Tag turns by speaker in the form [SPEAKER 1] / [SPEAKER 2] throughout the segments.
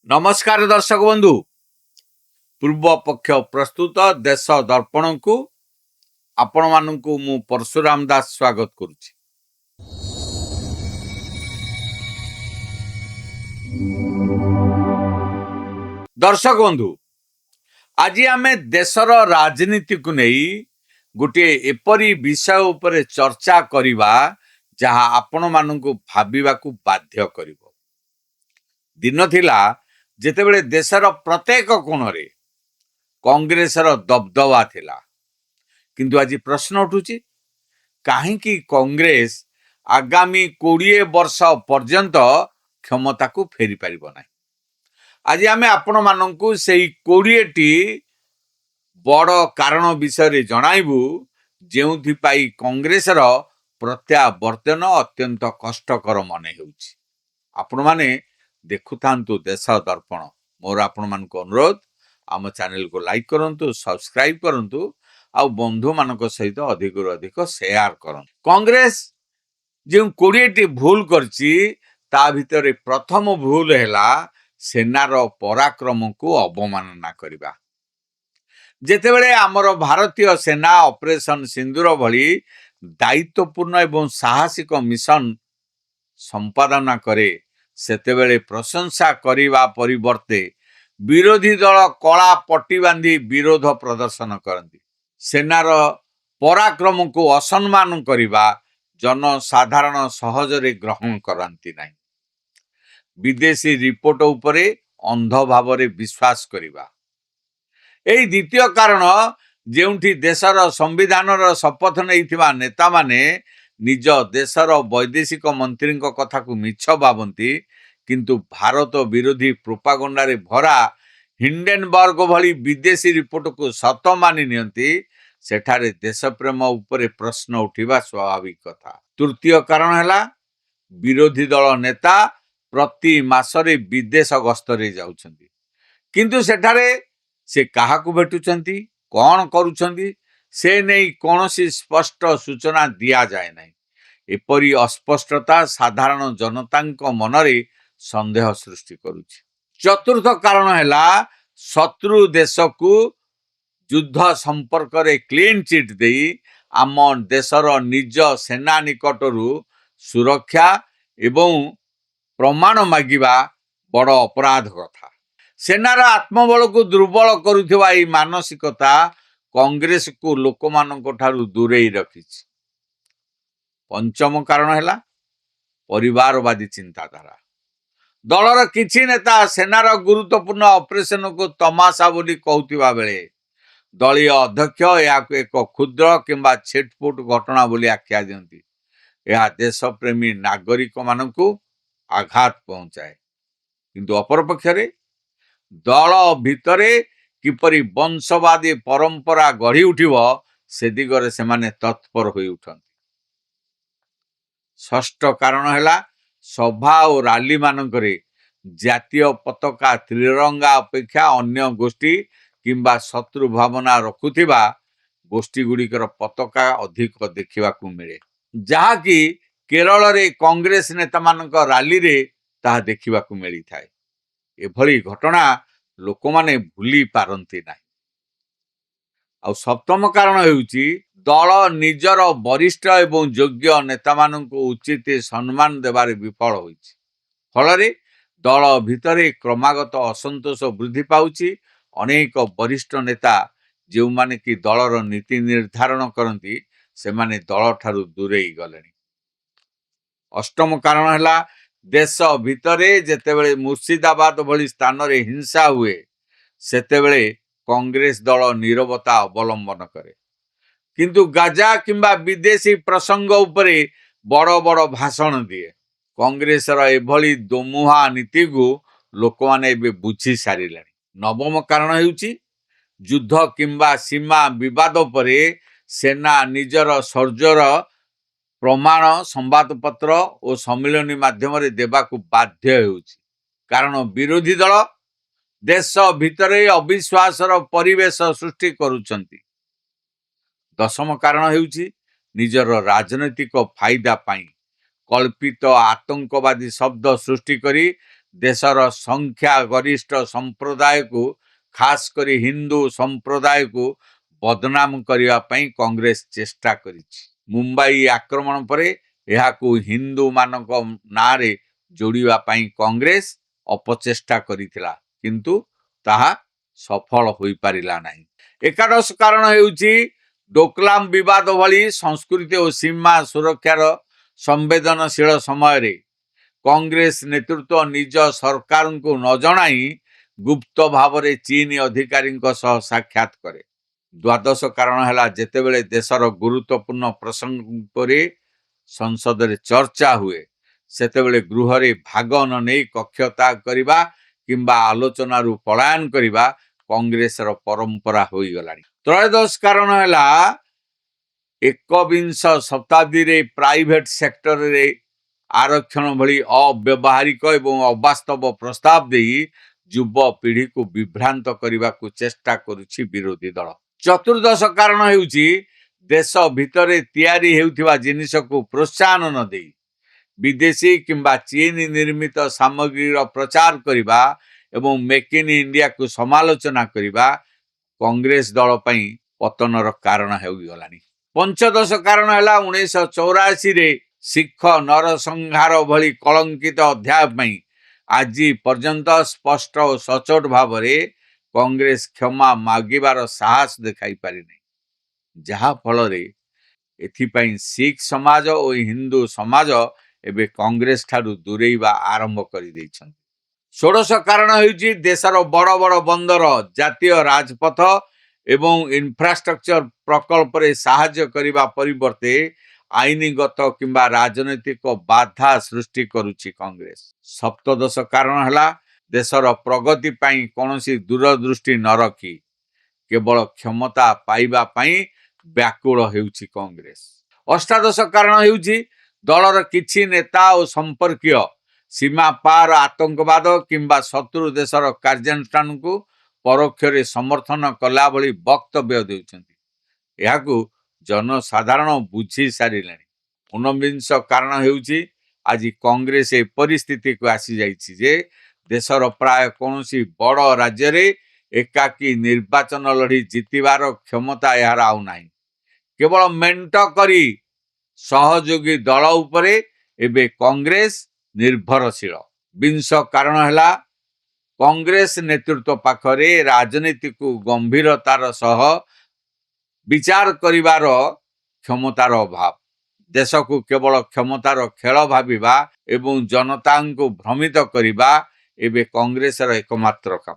[SPEAKER 1] नमस्कार दर्शक बंधु पूर्व पक्ष प्रस्तुत देश दर्पण को आपण मानू मु परशुराम दास स्वागत करुच्ची। दर्शक बंधु आज आम देशर राजनीति को नहीं गोटे एपरी विषय उपरे चर्चा करिबा जहाँ आपण मानू भाविबा को बाध्य करिवो। दिन थिला जेतेबेले देशर प्रत्येक कोणरे कांग्रेसर दबदबा थिला, किंतु आज प्रश्न उठुची काहेकि कांग्रेस आगामी 20 वर्ष पर्यंत क्षमता को फेरी पारिबो नाही। आज आमे आपण माननकु सेही 20 टी बड़ कारण विषय जणाइबु जेउथि पाई कांग्रेसर प्रत्यावर्तन अत्यंत कष्टकर मने हेउची। आपण माने देखुथांतु देश दर्पण। मोर आपण मानको अनुरोध आम चैनल को लाइक करंतु, सब्सक्राइब करंतु आ बंधु मानक सहित अधिक अधिक शेयर करंतु। कांग्रेस जो 20 टी भूल करची ता भितरे प्रथम भूल हैला सेनार पराक्रम को अवमानना करिबा। जेतेबेले आमर भारतीय सेना ऑपरेशन सिंदूर भली दायित्वपूर्ण एवं साहसिक मिशन संपादना करे सेतेबेले प्रशंसा करिबा परिवर्ते विरोधी दल कला पट्टी बांधी विरोध प्रदर्शन करती। सेनार पराक्रम को असम्मान करिबा जनसाधारण सहजरे ग्रहण करती नहीं। विदेशी रिपोर्ट उपरे अंध भावरे विश्वास करिबा। एई द्वितीय कारण जेउठी देशर संविधानर शपथ नैथिबा नेता माने निज देशर वैदेशिक मंत्री कथा को मिछ भावती, किंतु भारत विरोधी प्रोपागंडा रे भरा हिंडेनबर्ग भली विदेशी रिपोर्ट को सत मानि नियंती। सेठारे देशप्रेम उपरे प्रश्न उठिबा स्वाभाविक कथा। तृतीय कारण हैला विरोधी दल नेता प्रति मासरे विदेश गस्तरे जाउछंती, किंतु सेठारे से काहा को भेटुछंती, कौन करूछंती से नहीं कौनसी स्पष्ट सूचना दिया जाए नहीं। एपरी अस्पष्टता साधारण जनता मनरे संदेह सृष्टि करुछि। चतुर्थ कारण हैला शत्रु देश को युद्ध संपर्क रे क्लीन चिट देई आम देशर निज सेना निकटरू सुरक्षा एवं प्रमाण मागिबा बड़ अपराध कथा। सेनार आत्मबल को दुर्बल करुथिबा ई मानसिकता कांग्रेस को लोकमानक ठारू दूरेई रखिछि। पंचम कारण हैला परिवारवादी चिंताधारा। दलर किछि नेता सेनार गुरुत्वपूर्ण ऑपरेशन को तमाशा बोली कहउथिबा बेले दलीय अध्यक्ष या एक क्षुद्र किंबा छिटपुट घटना बोली आख्या दियंती। यह देशप्रेमी नागरिक मानकु आघात पहुंचाए, किंतु अपर पक्षरे दल भितरे किपरि वंशवादी परंपरा गढ़ी उठिबो से दिगरे सेमाने तत्पर होई उठंती। षष्ठ कारण हैला सभा और रैली मानकरे जातीय पताका त्रिरंगा अपेक्षा अन्य गोष्ठी किंबा शत्रु भावना रखुथिबा गोष्ठी गुड़िकर पताका अधिक देखा मिले, जहाँकि केरल रे कांग्रेस नेता मानक रैली रे ताहा देखा मिली थाए। एभली घटना लोक माने भूली पारंती नाही। आ सप्तम कारण हेउची दल निजर वरिष्ठ एवं योग्य नेता मानकु उचित सम्मान देबारे विफल होइछि। फलरे दल भितरे क्रमागत असंतोष वृद्धि पाउछि। अनेक वरिष्ठ नेता जो माने कि दलर नीति निर्धारण करती से माने दल ठारू दूरेई गलेनी। अष्टम कारण हैला देश भितरे जेतेबेले मुर्शिदाबाद भली स्थान रे हिंसा हुए सेतेबेले कांग्रेस दल नीरवता अवलंबन करे, किंतु गाजा किंबा विदेशी प्रसंग उपरे बड़ बड़ भाषण दिए। कांग्रेसर एभली दोमुहा नीति को लोक माने एबे बुझी सारिलेनी। नवम कारण हेउची युद्ध किंबा सीमा विवाद परे सेना निजर शौर्यर प्रमाण संवादपत्र और सम्मिलनी माध्यम देवा को बाध्य हेउची, कारण विरोधी दल देश भितरे अविश्वासर परिवेश सृष्टि करुछंती। दशम कारण हेउची निजर राजनैतिक फायदा पाई कल्पित आतंकवादी शब्द सृष्टि करी देशर संख्या गरिष्ठ संप्रदाय को खास करी हिंदू संप्रदाय को बदनाम करने पई कांग्रेस चेष्टा करिछि। मुंबई आक्रमण परे एहाकू हिंदू मानक नारे जोड़िबा पई कांग्रेस अपचेष्टा करिथिला, किंतु ताहा सफल होई पारिला नाही। एकादश कारण हेउछि डोकलाम विवाद भली संस्कृति और सीमा सुरक्षार संवेदनशील समय रे कांग्रेस नेतृत्व निज सरकार को न जणाई गुप्त भाव रे चीन अधिकारी साक्षात करे। द्वादश कारण है जेतेबेले देशर गुरुत्वपूर्ण प्रसंग पर संसद रे चर्चा हुए सेतेबेले गृह रे भाग न नहीं कक्षता करिबा किंबा आलोचना रु पलायन करिबा कांग्रेस रो परंपरा होई गलानी। त्रयोदश कारण है 21 शताब्दी रे प्राइवेट सेक्टर रे आरक्षण भली अव्यवहारिक एवं अवास्तव प्रस्ताव दे युवा पीढ़ी को विभ्रांत करने को चेष्टा करुछि विरोधी दल। चतुर्दश कारण हेउछि देश भितर तैयारी हेउथिबा जिनिस को प्रोत्साहन न दे विदेशी किंबा चीन निर्मित सामग्री प्रचार करने एवं मेक इन इंडिया को समालोचना करने कांग्रेस दल पई पतनर कारण होगलानी। पंचदश कारण है 1984 रे सिख नरसंहार भली कलंकित अध्याय पई आज पर्यंत स्पष्ट और सचोट भाव में कांग्रेस क्षमा मागिबार साहस देखाई पारि नहीं, जहा फल रे एथिपाई सिख समाज और हिंदू समाज एबे कांग्रेस ठारू दूरेइबा आरंभ कर दैछन। षोडश कारण हेउछि देशर बड़ बड़ बंदर जातीय राजपथ एवं इंफ्रास्ट्रक्चर प्रकल्प रे साहाय्य करिबा परिवर्ते आईनगत किंबा राजनैतिक बाधा सृष्टि करुछि कांग्रेस। सप्तदश कारण है देशर प्रगति पाई कौनसी दूरदृष्टि न रखी केवल क्षमता पाइबा पाई व्याकुल हेउछि कांग्रेस। अष्टादश कारण हेउछि दलर किछि नेता और संपर्कीय सीमा पार आतंकवाद किंबा शत्रु देशर कार्यानुष्ठान को परोक्ष रे समर्थन कला भली वक्तव्य देउछन्ति। एहाकू जनसाधारण बुझी सारिले। 19 कारण हेउछि आज कांग्रेस ए परिस्थिति को आसी जाइछि जे देशर प्राय कोनोसी बड़ राज्य रे एकाकी निर्वाचन लड़ी जितिबार क्षमता यार आउ नाही, केवल मेंट करी सहयोगी दल उपरे एबे कांग्रेस निर्भरशील। 20 कारण है कांग्रेस नेतृत्व पाखरे राजनीति को गंभीरतार सह विचार करिवार क्षमतार अभाव, देश को केवल क्षमतार खेल भाविबा एवं जनता को भ्रमित करिबा एबे कांग्रेस रो एकमात्र काम।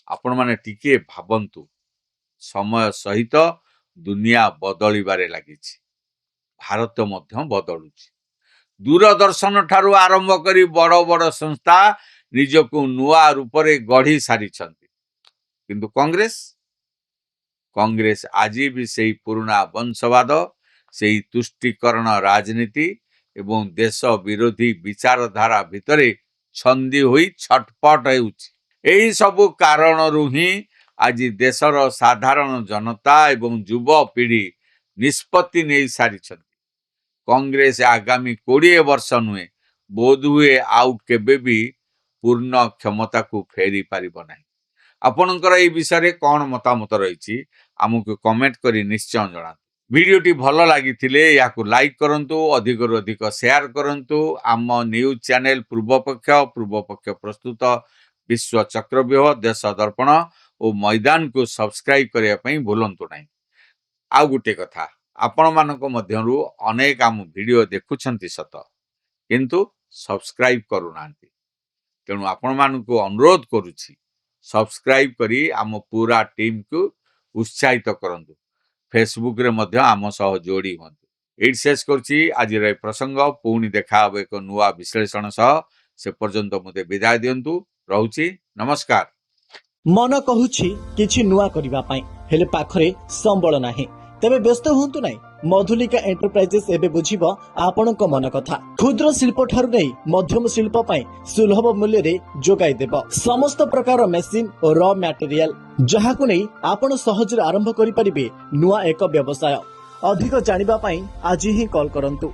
[SPEAKER 1] आपण माने टिके भाबंतु, समय सहित दुनिया बदलिबारे लागिछि, भारत मध्य बदलुछि। दूरदर्शन ठारू आरंभ करी बड़ बड़ संस्था निजको नुआ रूप रे गढ़ी सारिछन्ति, किंतु कांग्रेस आज भी सही पुराना वंशवाद, सही तुष्टिकरण राजनीति एवं देश विरोधी विचारधारा भितरे छंदी होई छटपट हेउछि। एही सबु कारणरू ही आज देशर साधारण जनता एवं युवा पीढ़ी निष्पत्ति नहीं सारिछन्ति। कांग्रेस आगामी 20 वर्ष नुहे बोध हुए आउ केबे भी पूर्ण क्षमता को फेरी पारिबो नाही। आपनकर ए विषय कौन मतामत रही आमको कमेंट करी निश्चय जनातु। वीडियोटी भल लगी याकू लाइक करंतु, अधिक रु अधिक शेयर करंतु। आम न्यूज चैनल पूर्वपक्ष प्रस्तुत विश्व चक्रव्यूह, देश दर्पण और मैदान को सब्सक्राइब करने पई भूलंतु नहीं। आउ गुटे कथा, आपण मानक मध्यरु अनेक आम वीडियो देखुछंती सत, किंतु सब्सक्राइब करूनांती। तेणु आपण मानकु अनुरोध करुछि सब्सक्राइब करी आम पूरा टीम को उत्साहित करंतु। फेसबुक रे मध्य आम सह जोड़ी हुंतु। एट शेष करछि आज रे प्रसंग। पुणी देखा अब एक नुआ विश्लेषण सह। से पर्यंत मते विदाय दियंतु। रहउछि, नमस्कार।
[SPEAKER 2] मन कहूछि किछि नुआ करिबा पई, हेले पाखरे संबळ नाही। तेबे व्यस्त हुंतु नाही। मधुलिका एंटरप्राइजेस एबे बुझिबो आपणक मन कथा। क्षुद्र शिल्प ठारू नै मध्यम शिल्प पई सुलभ मूल्य रे जोगाई देबो समस्त प्रकार मेसिन और रॉ मटेरियल, जहाकु नै आपण सहज रे आरंभ करि परिबे नुआ एक व्यवसाय। अधिक जानिबा पई आज ही कॉल करंतु।